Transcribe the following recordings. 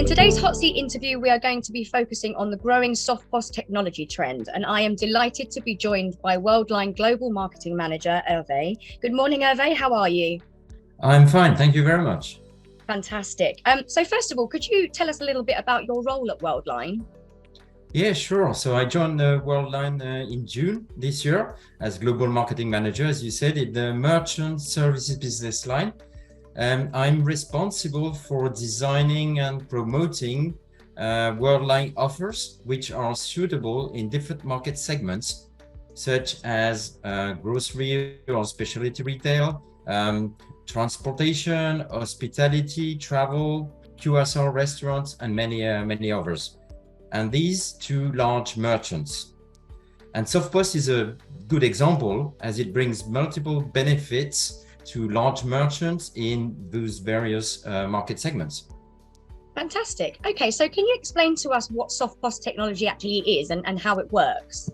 today's hot seat interview, we are going to be focusing on the growing SoftPOS technology trend, and I am delighted to be joined by Worldline Global Marketing Manager, Hervé. Good morning, Hervé. How are you? I'm fine. Thank you very much. Fantastic. So first of all, could you tell us a little bit about your role at Worldline? Yeah, sure. So I joined Worldline in June this year as Global Marketing Manager, as you said, in the Merchant Services business line. I'm responsible for designing and promoting Worldline offers, which are suitable in different market segments, such as grocery or specialty retail, transportation, hospitality, travel, QSR restaurants, and many others. And these two large merchants. And SoftPOS is a good example as it brings multiple benefits to large merchants in those various market segments. Fantastic. Okay, so can you explain to us what SoftPOS technology actually is and how it works?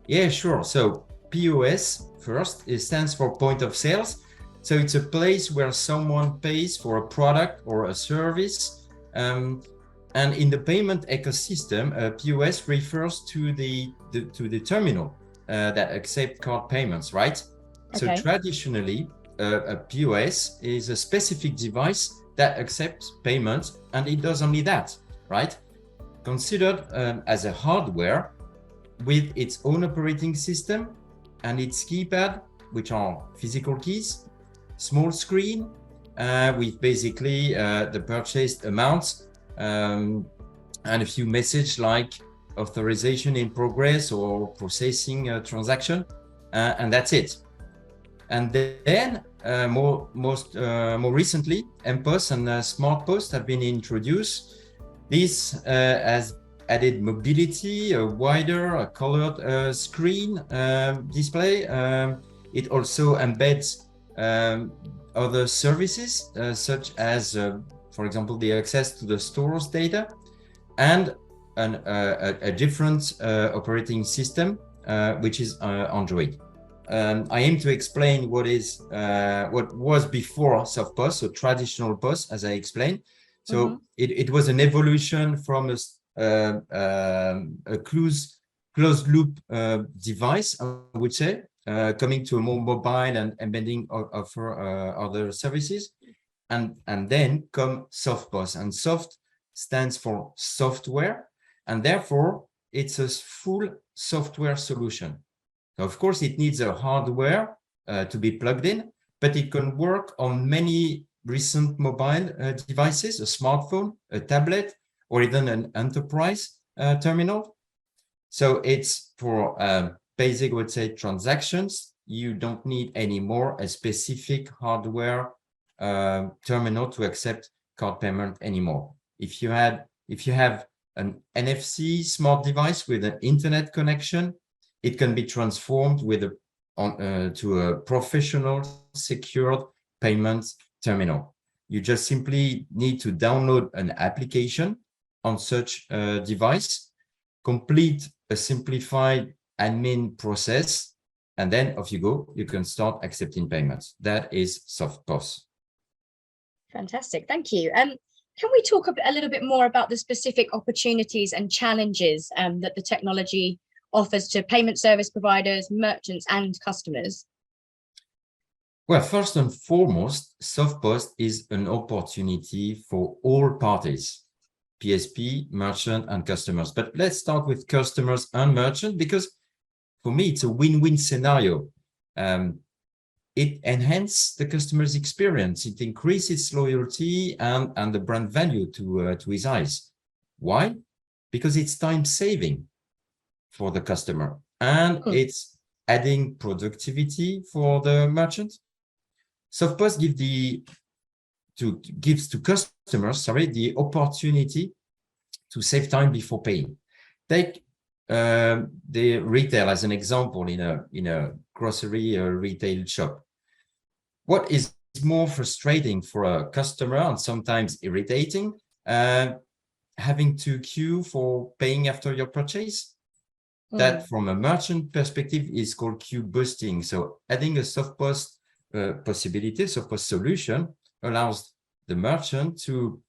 Yeah, sure. So POS first, it stands for point of sales. So it's a place where someone pays for a product or a service. And in the payment ecosystem, POS refers to the terminal that accept card payments, right? Okay. So traditionally, a POS is a specific device that accepts payments, and it does only that, right? Considered as a hardware with its own operating system and its keypad, which are physical keys, small screen with basically the purchased amounts, and a few messages like authorization in progress or processing a transaction, and that's it. And then more recently, MPOS and SmartPOS have been introduced. This has added mobility, a wider, colored screen display. It also embeds other services such as for example, the access to the store's data and a different operating system, which is Android. I aim to explain what was before SoftPOS, so traditional POS, as I explained. So it was an evolution from a closed loop device, I would say, coming to a more mobile and embedding offer other services. And then come SoftPOS, and soft stands for software, and therefore it's a full software solution. So of course, it needs a hardware to be plugged in, but it can work on many recent mobile devices, a smartphone, a tablet, or even an enterprise terminal. So it's for basic, I would say, transactions. You don't need anymore a specific hardware terminal to accept card payment anymore. If you have an NFC smart device with an internet connection, it can be transformed to a professional secured payment terminal. You just simply need to download an application on such a device, complete a simplified admin process, and then off you go. You can start accepting payments. That is SoftPOS. Fantastic, thank you. Can we talk a little bit more about the specific opportunities and challenges that the technology offers to payment service providers, merchants, and customers? Well, first and foremost, SoftPOS is an opportunity for all parties, PSP, merchant, and customers. But let's start with customers and merchant, because for me, it's a win-win scenario. It enhances the customer's experience. It increases loyalty and the brand value to his eyes. Why? Because it's time saving for the customer, and it's adding productivity for the merchant. SoftPOS gives to customers, the opportunity to save time before paying. Take the retail as an example in a grocery or retail shop. What is more frustrating for a customer and sometimes irritating, having to queue for paying after your purchase? That from a merchant perspective is called queue boosting. So adding a SoftPOS possibility, SoftPOS solution allows the merchant to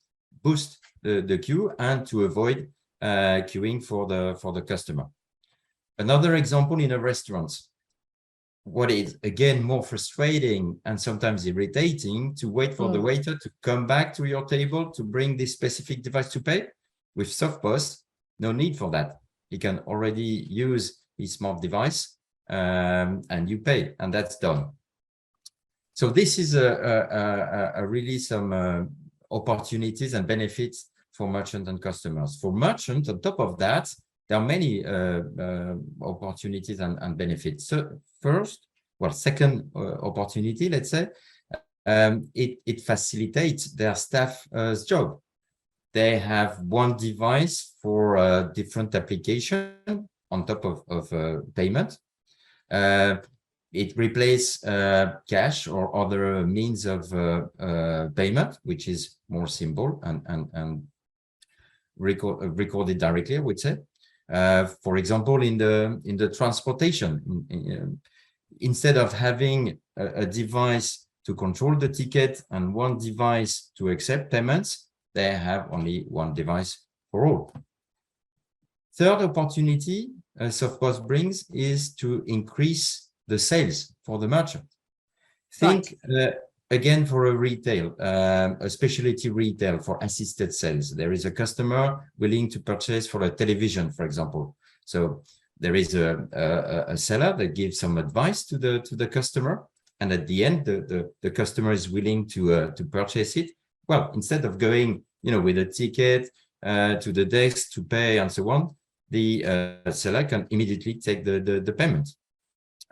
boost the queue and to avoid queuing for the customer. Another example in a restaurant, what is again more frustrating and sometimes irritating to wait for the waiter to come back to your table to bring this specific device to pay. With SoftPOS, no need for that. He can already use his smart device and you pay, and that's done. So this is a really some opportunities and benefits for merchants and customers. For merchants, on top of that, there are many opportunities and benefits. So second opportunity, let's say, it facilitates their staff's job. They have one device for a different application on top of payment. It replaces cash or other means of payment, which is more simple and recorded directly, I would say. For example, in the transportation, instead of having a device to control the ticket and one device to accept payments, they have only one device for all. Third opportunity SoftPOS brings is to increase the sales for the merchant. Think again for a retail, a specialty retail for assisted sales. There is a customer willing to purchase for a television, for example. So there is a seller that gives some advice to the customer, and at the end, the customer is willing to purchase it. Well, instead of going, with a ticket to the desk to pay and so on, the seller can immediately take the payment.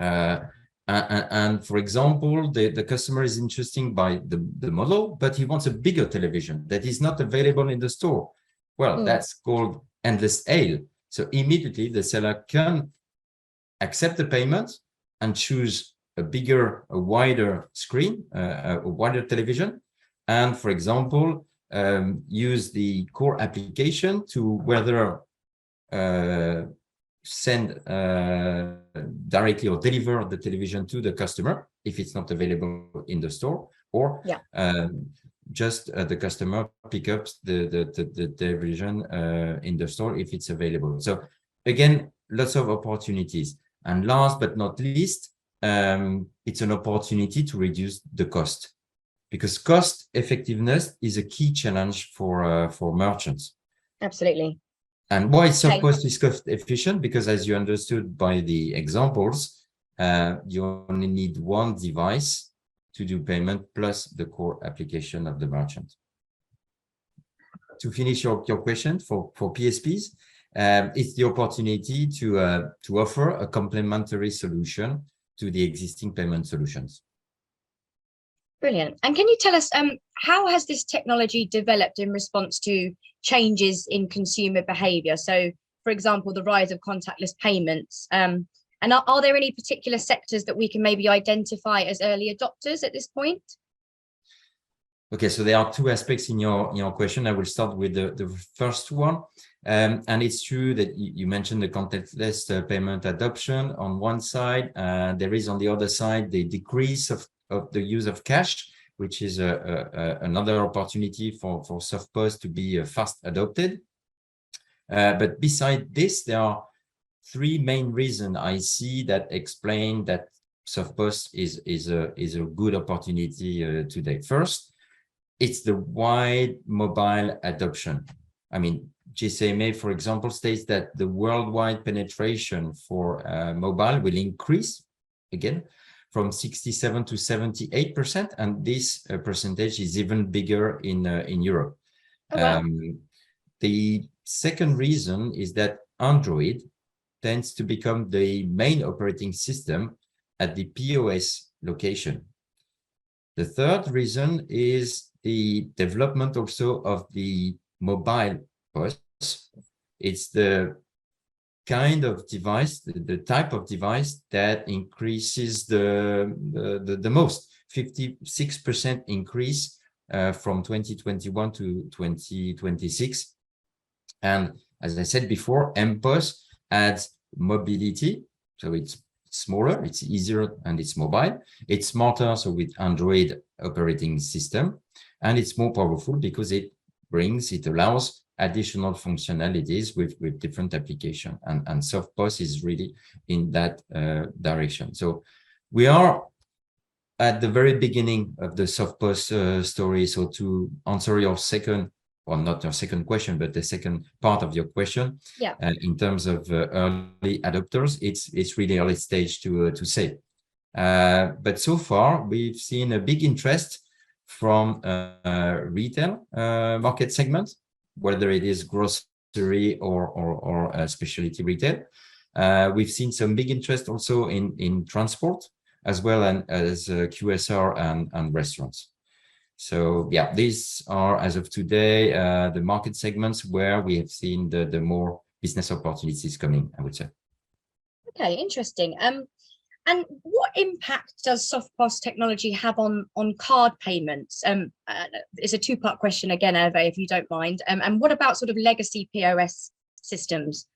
And for example, the customer is interested by the model, but he wants a bigger television that is not available in the store. Well, that's called endless aisle. So immediately the seller can accept the payment and choose a bigger, a wider screen, a wider television. And for example, use the core application to whether send directly or deliver the television to the customer if it's not available in the store, or just the customer pick up the television in the store if it's available. So again, lots of opportunities. And last but not least, it's an opportunity to reduce the cost, because cost effectiveness is a key challenge for merchants. Absolutely. And why SoftPOS is cost efficient? Because as you understood by the examples, you only need one device to do payment plus the core application of the merchant. To finish your question for PSPs, it's the opportunity to offer a complementary solution to the existing payment solutions. Brilliant. And can you tell us how has this technology developed in response to changes in consumer behavior? So, for example, the rise of contactless payments. And are there any particular sectors that we can maybe identify as early adopters at this point? Okay, so there are two aspects in your question. I will start with the first one. And it's true that you mentioned the contactless payment adoption on one side. There is on the other side the decrease of the use of cash, which is another opportunity for SoftPOS to be fast adopted. But beside this, there are three main reasons I see that explain that SoftPOS is a good opportunity today. First, it's the wide mobile adoption. I mean, GSMA, for example, states that the worldwide penetration for mobile will increase again from 67 to 78%, and this percentage is even bigger in Europe. Oh, wow. The second reason is that Android tends to become the main operating system at the POS location. The third reason is the development also of the mobile POS. It's the kind of device, the type of device that increases the most, 56% increase from 2021 to 2026. And as I said before, mPOS adds mobility, so it's smaller, it's easier, and it's mobile. It's smarter, so with Android operating system, and it's more powerful because it brings, it allows additional functionalities with different application, and SoftPOS is really in that direction. So we are at the very beginning of the SoftPOS story. So to answer your second, or not your second question, but the second part of your question, Yeah. in terms of early adopters, it's really early stage to say. But so far, we've seen a big interest from retail market segment, whether it is grocery or specialty retail. We've seen some big interest also in transport, as well as QSR and restaurants. So yeah, these are, as of today, the market segments where we have seen the more business opportunities coming, I would say. Okay, interesting. And what impact does SoftPOS technology have on card payments? It's a two-part question again, Hervé, if you don't mind. And what about sort of legacy POS systems?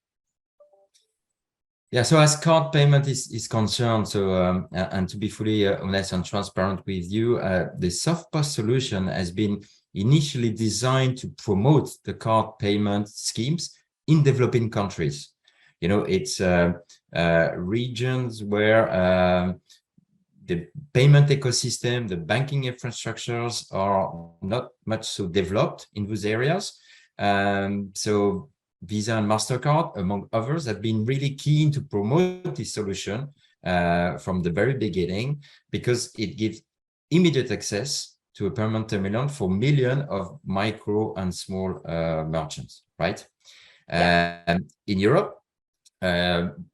Yeah, so as card payment is concerned, so and to be fully honest and transparent with you, the SoftPOS solution has been initially designed to promote the card payment schemes in developing countries. You know, it's regions where the payment ecosystem, the banking infrastructures are not much so developed in those areas. So Visa and MasterCard, among others, have been really keen to promote this solution from the very beginning, because it gives immediate access to a payment terminal for millions of micro and small merchants, right? Yeah. In Europe,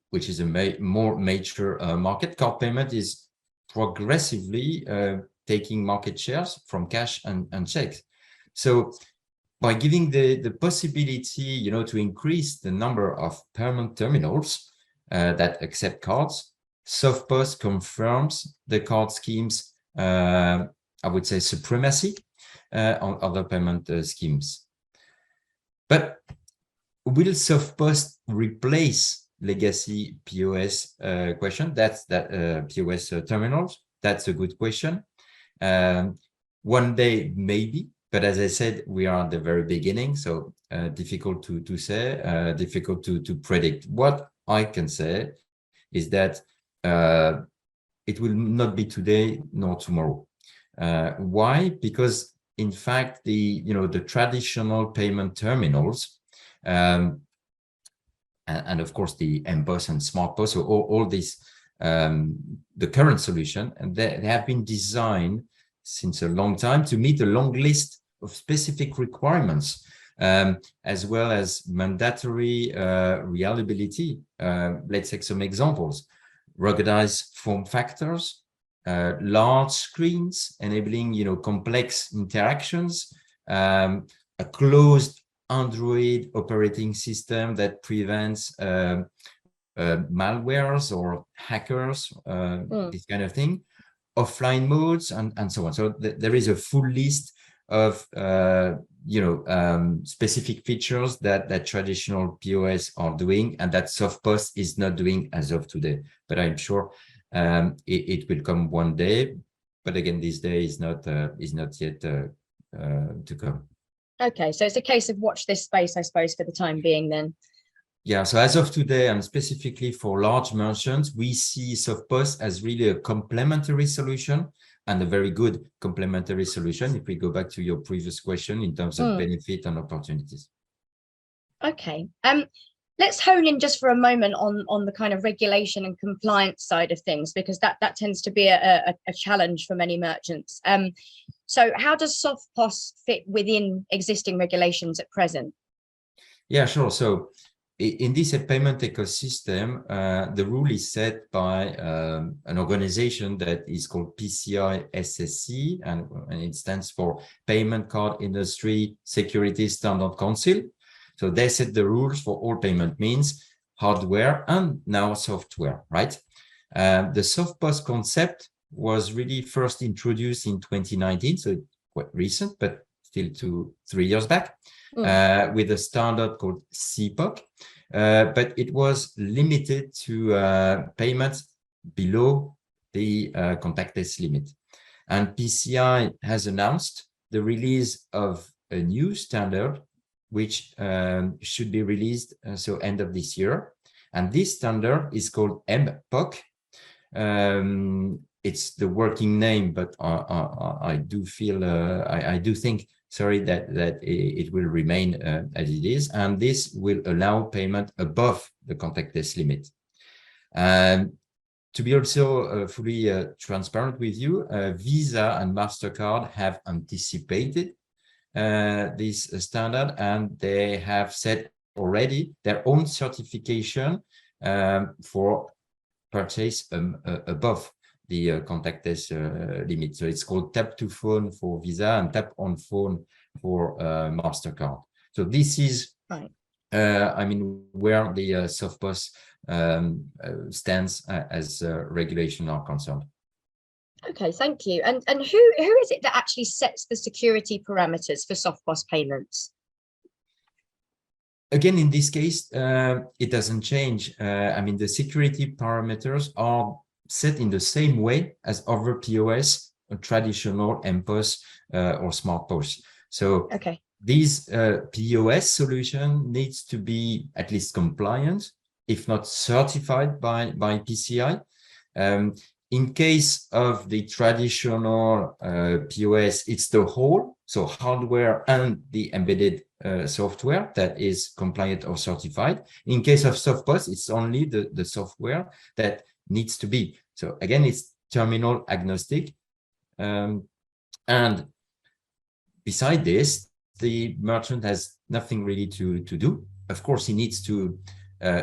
which is a more mature market, card payment is progressively taking market shares from cash and checks. So by giving the possibility, you know, to increase the number of payment terminals that accept cards, SoftPOS confirms the card schemes, I would say, supremacy on other payment schemes. But will SoftPOS replace legacy POS question? That's that POS terminals. That's a good question. One day, maybe. But as I said, we are at the very beginning, so difficult to say, difficult to predict. What I can say is that it will not be today nor tomorrow. Why? Because in fact, the traditional payment terminals, and of course the mPOS and SmartPOS, so all these, the current solution, and they have been designed since a long time to meet a long list of specific requirements, as well as mandatory reliability. Let's take some examples. Ruggedized form factors, large screens enabling complex interactions, a closed Android operating system that prevents malwares or hackers, this kind of thing, offline modes, and so on. So there is a full list of specific features that traditional POS are doing, and that SoftPOS is not doing as of today. But I'm sure it will come one day. But again, this day is not yet to come. Okay, so it's a case of watch this space, I suppose, for the time being then. Yeah, so as of today, and specifically for large merchants, we see SoftPOS as really a complementary solution, and a very good complementary solution, if we go back to your previous question in terms of benefit and opportunities. Okay, let's hone in just for a moment on the kind of regulation and compliance side of things, because that tends to be a challenge for many merchants. So how does SoftPOS fit within existing regulations at present? Yeah, sure. So in this payment ecosystem, the rule is set by an organization that is called PCI SSC, and it stands for Payment Card Industry Security Standard Council. So they set the rules for all payment means, hardware and now software, right? The SoftPOS concept was really first introduced in 2019, so quite recent, but still 3 years back, with a standard called CPOC, but it was limited to payments below the contactless limit. And PCI has announced the release of a new standard which should be released so end of this year. And this standard is called MPOC. It's the working name, but I do feel, I do think, sorry, that it will remain as it is. And this will allow payment above the contactless limit. To be also fully transparent with you, Visa and MasterCard have anticipated this standard, and they have set already their own certification for purchase above the contactless limit. So it's called tap to phone for Visa and tap on phone for MasterCard. So this is, right. I mean, where the SoftPOS stands as regulation are concerned. Okay, thank you. And who is it that actually sets the security parameters for SoftPOS payments? Again, in this case, it doesn't change. I mean, the security parameters are set in the same way as other POS, traditional MPOS or SmartPOS. So okay, this POS solution needs to be at least compliant, if not certified by PCI. In case of the traditional POS, it's the whole, so hardware and the embedded software that is compliant or certified. In case of SoftPOS, it's only the software that needs to be. So again, it's terminal agnostic. And beside this, the merchant has nothing really to do. Of course, he needs to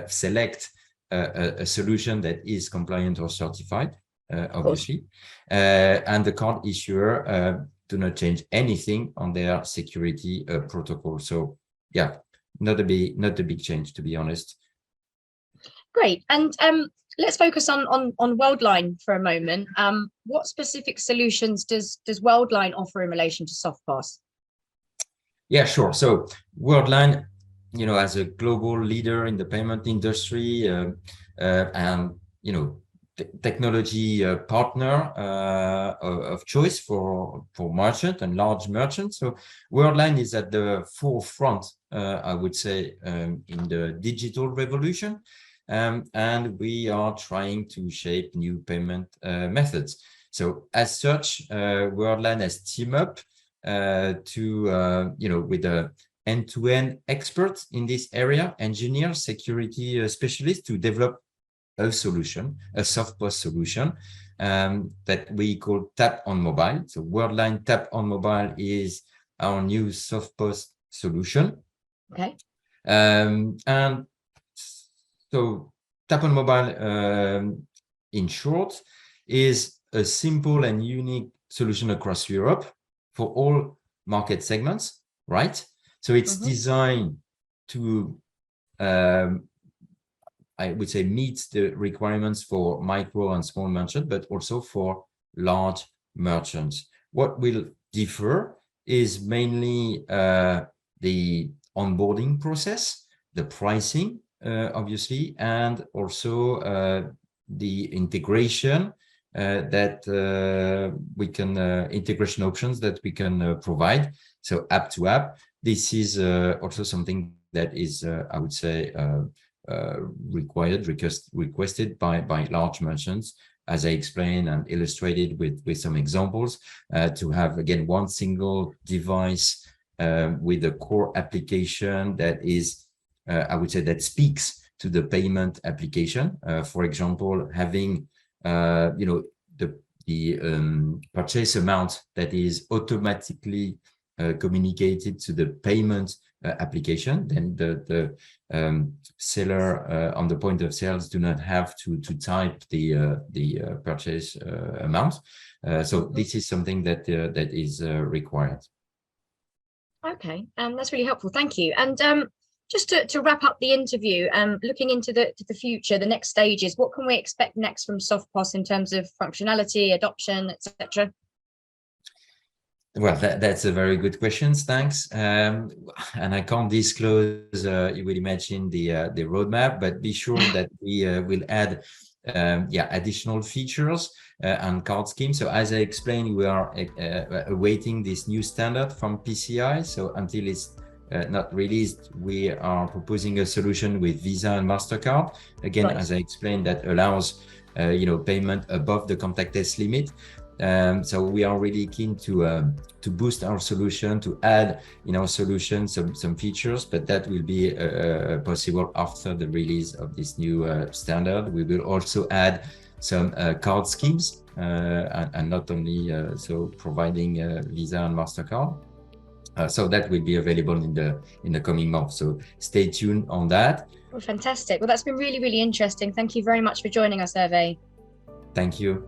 select a solution that is compliant or certified, obviously. And the card issuer do not change anything on their security protocol. So yeah, not a big change, to be honest. Great. And let's focus on Worldline for a moment. What specific solutions does Worldline offer in relation to SoftPOS? Yeah, sure. So Worldline, you know, as a global leader in the payment industry and, you know, technology partner of choice for merchant and large merchants. So Worldline is at the forefront, I would say, in the digital revolution. And we are trying to shape new payment methods. So as such, Worldline has teamed up to, you know, with a end-to-end experts in this area, engineers, security specialists, to develop a solution, a SoftPOS solution that we call Tap on Mobile. So Worldline Tap on Mobile is our new SoftPOS solution. Okay. And so Tap on Mobile, in short, is a simple and unique solution across Europe for all market segments, right? So it's designed to I would say meets the requirements for micro and small merchants, but also for large merchants. What will differ is mainly the onboarding process, the pricing, obviously, and also the integration that we can, integration options that we can provide. So app to app, this is also something that is, I would say, requested by large merchants, as I explained and illustrated with some examples, to have, again, one single device with a core application that is, I would say, that speaks to the payment application. For example, having, you know, the purchase amount that is automatically communicated to the payment application, then the seller on the point of sales do not have to type the purchase amount. So this is something that that is required. Okay, that's really helpful. Thank you. And just to wrap up the interview, looking into the future, the next stages, what can we expect next from SoftPOS in terms of functionality, adoption, etc.? Well, that's a very good question. Thanks. And I can't disclose, you will imagine, the roadmap, but be sure that we will add additional features and card schemes. So as I explained, we are awaiting this new standard from PCI. So until it's not released, we are proposing a solution with Visa and MasterCard. Again, Right. as I explained, that allows payment above the contactless limit. So we are really keen to boost our solution, to add in our solution some features, but that will be possible after the release of this new standard. We will also add some card schemes and not only providing Visa and MasterCard. So that will be available in the coming months. So stay tuned on that. Well, fantastic. Well, that's been really, really interesting. Thank you very much for joining us, Hervé. Thank you.